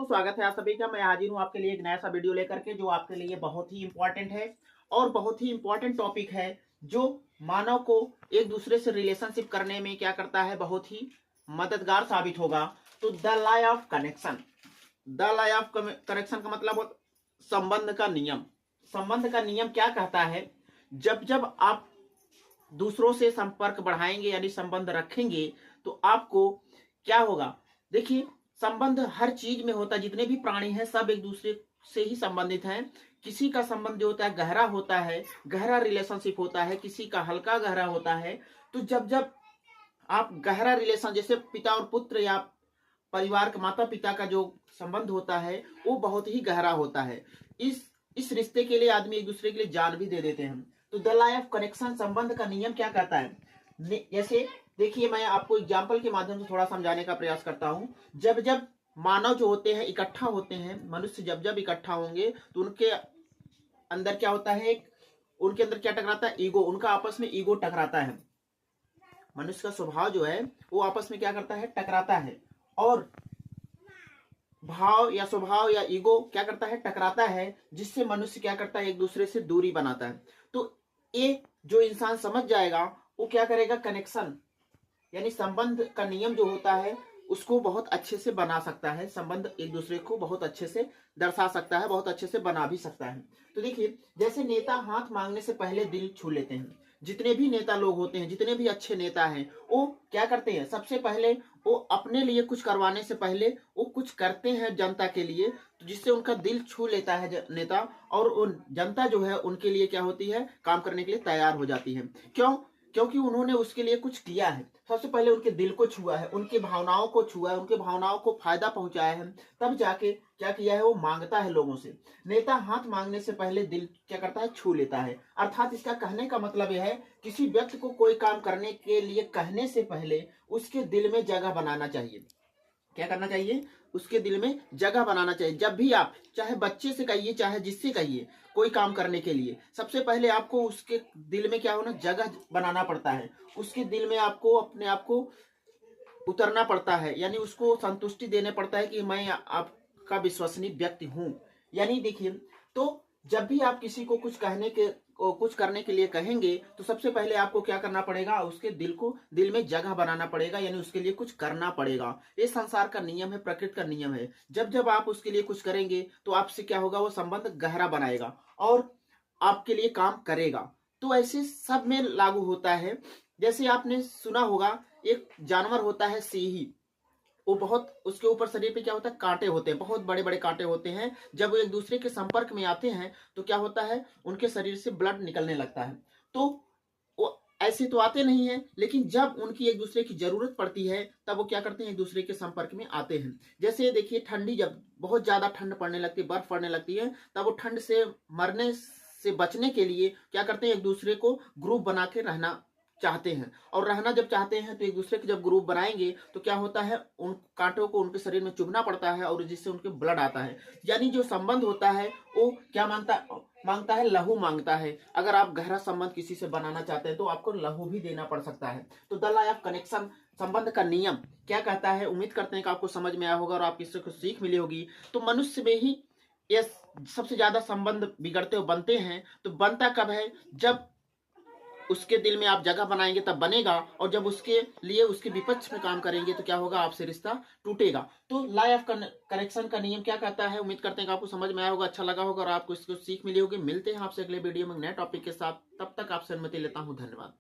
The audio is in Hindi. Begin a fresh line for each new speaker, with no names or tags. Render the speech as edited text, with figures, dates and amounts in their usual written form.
दोस्तों, स्वागत है आप सभी का। मैं हाजिर हूँ आपके लिए एक नया सा वीडियो लेकर के, जो आपके लिए बहुत ही इंपॉर्टेंट है और बहुत ही इंपॉर्टेंट टॉपिक है, जो मानव को एक दूसरे से रिलेशनशिप करने में क्या करता है, बहुत ही मददगार साबित होगा। तो the law of connection. The law of connection का मतलब संबंध का नियम। संबंध का नियम क्या कहता है, जब जब आप दूसरों से संपर्क बढ़ाएंगे यानी संबंध रखेंगे, तो आपको क्या होगा। देखिए, संबंध हर चीज में होता है। जितने भी प्राणी हैं सब एक दूसरे से ही संबंधित हैं। किसी का संबंध जो होता है गहरा होता है, गहरा रिलेशनशिप होता है, किसी का हल्का गहरा होता है। तो जब जब आप गहरा रिलेशन, जैसे पिता और पुत्र या परिवार का माता पिता का जो संबंध होता है, वो बहुत ही गहरा होता है। इस रिश्ते के लिए आदमी एक दूसरे के लिए जान भी दे देते हैं। तो द लॉ ऑफ कनेक्शन, संबंध का नियम क्या कहता है, जैसे देखिए, मैं आपको एग्जाम्पल के माध्यम से थोड़ा समझाने का प्रयास करता हूं। जब जब मानव जो होते हैं इकट्ठा होते हैं, मनुष्य जब जब इकट्ठा होंगे, तो उनके अंदर क्या होता है, उनके अंदर क्या टकराता है, ईगो। उनका आपस में ईगो टकराता है। मनुष्य का स्वभाव जो है वो आपस में क्या करता है, टकराता है। और भाव या स्वभाव या ईगो क्या करता है, टकराता है, जिससे मनुष्य क्या करता है, एक दूसरे से दूरी बनाता है। तो ये जो इंसान समझ जाएगा, वो क्या करेगा, कनेक्शन यानी संबंध का नियम जो होता है उसको बहुत अच्छे से बना सकता है। संबंध एक दूसरे को बहुत अच्छे से दर्शा सकता है, बहुत अच्छे से बना भी सकता है। तो देखिए, जैसे नेता हाथ मांगने से पहले दिल छू लेते हैं। जितने भी नेता लोग होते हैं, जितने भी अच्छे नेता हैं, वो क्या करते हैं, सबसे पहले वो अपने लिए कुछ करवाने से पहले वो कुछ करते हैं जनता के लिए, तो जिससे उनका दिल छू लेता है नेता। और उन जनता जो है उनके लिए क्या होती है, काम करने के लिए तैयार हो जाती है। क्यों? क्योंकि उन्होंने उसके लिए कुछ किया है। सबसे पहले उनके दिल को छुआ है, उनकी भावनाओं को छुआ है, उनके भावनाओं को फायदा पहुंचाया है, तब जाके क्या किया है, वो मांगता है लोगों से। नेता हाथ मांगने से पहले दिल क्या करता है, छू लेता है। अर्थात इसका कहने का मतलब यह है, किसी व्यक्ति को कोई काम करने के लिए कहने से पहले उसके दिल में जगह बनाना चाहिए। क्या करना चाहिए, उसके दिल में जगह बनाना चाहिए। जब भी आप चाहे बच्चे से कहिए, चाहे जिससे कहिए, कोई काम करने के लिए सबसे पहले आपको उसके दिल में क्या होना, जगह बनाना पड़ता है। उसके दिल में आपको अपने आप को उतरना पड़ता है, यानी उसको संतुष्टि देने पड़ता है कि मैं आपका विश्वसनीय व्यक्ति हूं। यानी देखिए, तो जब भी आप किसी को कुछ करने के लिए कहेंगे, तो सबसे पहले आपको क्या करना पड़ेगा, उसके दिल में जगह बनाना पड़ेगा, यानी उसके लिए कुछ करना पड़ेगा। ये संसार का नियम है, प्रकृति का नियम है। जब जब आप उसके लिए कुछ करेंगे, तो आपसे क्या होगा, वो संबंध गहरा बनाएगा और आपके लिए काम करेगा। तो ऐसे सब में लागू होता है। जैसे आपने सुना होगा, एक जानवर होता है सिंही। वो बहुत, उसके ऊपर शरीर पे क्या होता है, कांटे होते हैं, बहुत बड़े बड़े कांटे होते हैं। जब वो एक दूसरे के संपर्क में आते हैं, तो क्या होता है, उनके शरीर से ब्लड निकलने लगता है। तो वो ऐसे तो आते नहीं है, लेकिन जब उनकी एक दूसरे की जरूरत पड़ती है, तब वो क्या करते हैं, एक दूसरे के संपर्क में आते हैं। जैसे देखिए, ठंडी, जब बहुत ज्यादा ठंड पड़ने लगती है, बर्फ पड़ने लगती है, तब वो ठंड से मरने से बचने के लिए क्या करते हैं, एक दूसरे को ग्रुप बना के रहना चाहते हैं। और रहना जब चाहते हैं, तो एक दूसरे के जब ग्रुप बनाएंगे, तो क्या होता है, उन कांटों को उनके शरीर में चुभना पड़ता है, और जिससे उनके ब्लड आता है। यानी जो संबंध होता है वो क्या मांगता है, लहू मांगता है। अगर आप गहरा संबंध किसी से बनाना चाहते हैं, तो आपको लहू भी देना पड़ सकता है। तो द लॉ ऑफ कनेक्शन, संबंध का नियम क्या कहता है, उम्मीद करते हैं कि आपको समझ में आया होगा और आप इससे कुछ सीख मिली होगी। तो मनुष्य में ही ये सबसे ज्यादा संबंध बिगड़ते हुए बनते हैं। तो बनता कब है, जब उसके दिल में आप जगह बनाएंगे तब बनेगा, और जब उसके लिए उसके विपक्ष में काम करेंगे, तो क्या होगा, आपसे रिश्ता टूटेगा। तो लॉ ऑफ कनेक्शन का नियम क्या कहता है, उम्मीद करते हैं कि आपको समझ में आया होगा, अच्छा लगा होगा और आपको इसको सीख मिली होगी। मिलते हैं आपसे अगले वीडियो में नए टॉपिक के साथ। तब तक आपसे अनुमति लेता हूं, धन्यवाद।